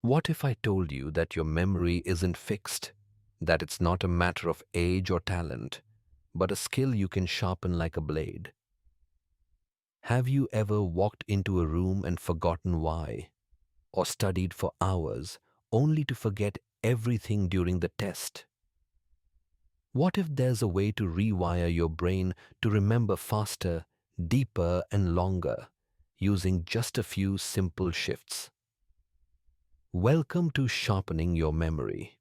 What if I told you that your memory isn't fixed, that it's not a matter of age or talent, but a skill you can sharpen like a blade? Have you ever walked into a room and forgotten why, or studied for hours only to forget everything during the test? What if there's a way to rewire your brain to remember faster, deeper, and longer using just a few simple shifts? Welcome to Sharpening Your Memory,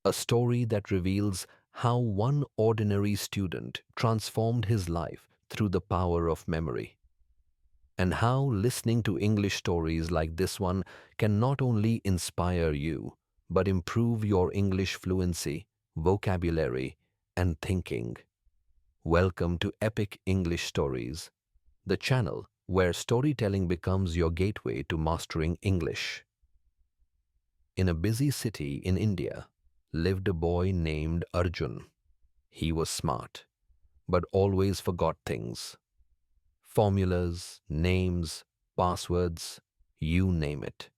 a story that reveals how one ordinary student transformed his life through the power of memory, and how listening to English stories like this one can not only inspire you, but improve your English fluency, vocabulary, and thinking. Welcome to Epic English Stories, the channel where storytelling becomes your gateway to mastering English. In a busy city in India lived a boy named Arjun. He was smart, but always forgot things. Formulas, names, passwords, you name it.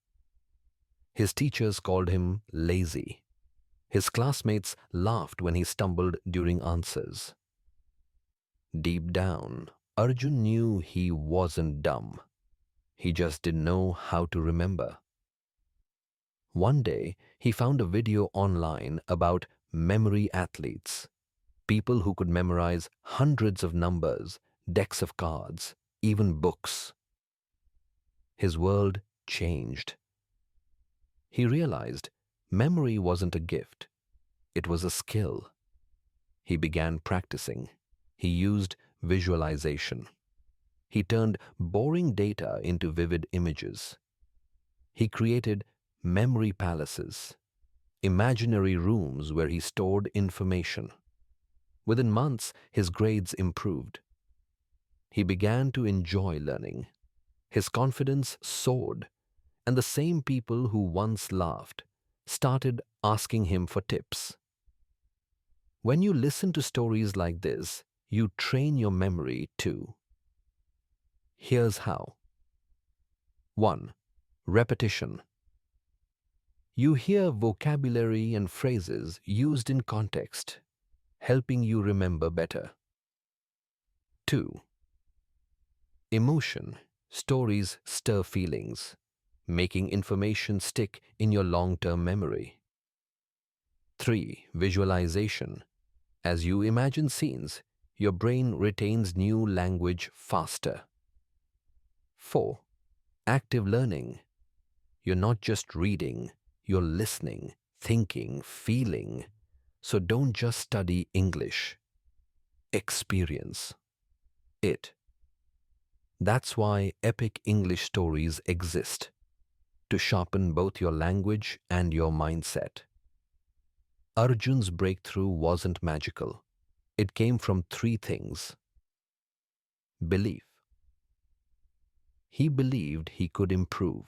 His teachers called him lazy. His classmates laughed when he stumbled during answers. Deep down, Arjun knew he wasn't dumb. He just didn't know how to remember. One day, he found a video online about memory athletes, people who could memorize hundreds of numbers, decks of cards, even books. His world changed. He realized memory wasn't a gift, it was a skill. He began practicing. He used visualization. He turned boring data into vivid images. He created memory palaces, imaginary rooms where he stored information. Within months, his grades improved. He began to enjoy learning. His confidence soared, and the same people who once laughed started asking him for tips. When you listen to stories like this, you train your memory too. Here's how. 1. Repetition. You hear vocabulary and phrases used in context, helping you remember better. 2. Emotion. Stories stir feelings, making information stick in your long-term memory. 3. Visualization. As you imagine scenes, your brain retains new language faster. 4. Active learning. You're not just reading, you're listening, thinking, feeling. So don't just study English. Experience it. That's why epic English stories exist, to sharpen both your language and your mindset. Arjun's breakthrough wasn't magical. It came from 3 things. Belief. He believed he could improve.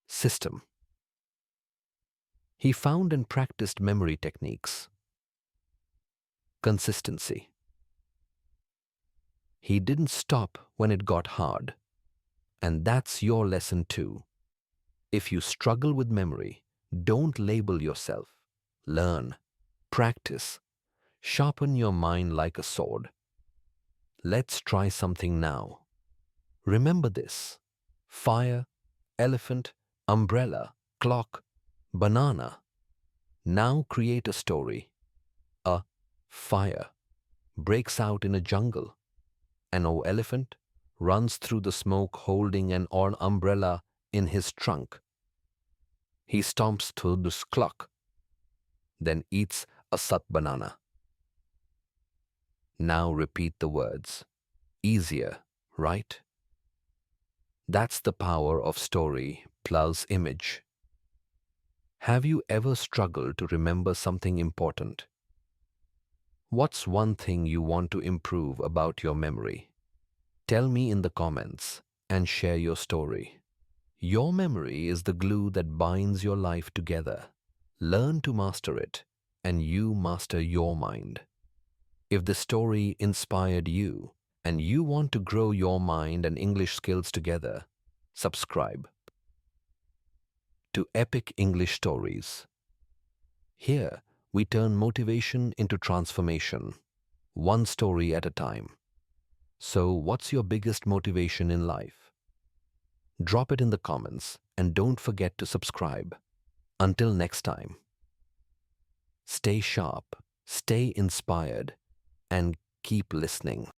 System. He found and practiced memory techniques. Consistency. He didn't stop when it got hard. And that's your lesson too. If you struggle with memory, don't label yourself. Learn, practice, sharpen your mind like a sword. Let's try something now. Remember this: fire, elephant, umbrella, clock, banana. Now create a story. A fire breaks out in a jungle. An old elephant runs through the smoke holding an old umbrella in his trunk. He stomps through this clock, then eats a sat banana. Now repeat the words. Easier, right? That's the power of story plus image. Have you ever struggled to remember something important? What's one thing you want to improve about your memory? Tell me in the comments and share your story. Your memory is the glue that binds your life together. Learn to master it, and you master your mind. If the story inspired you, and you want to grow your mind and English skills together, subscribe. to epic English stories. Here, we turn motivation into transformation, one story at a time. So, what's your biggest motivation in life? Drop it in the comments and don't forget to subscribe. Until next time, stay sharp, stay inspired, and keep listening.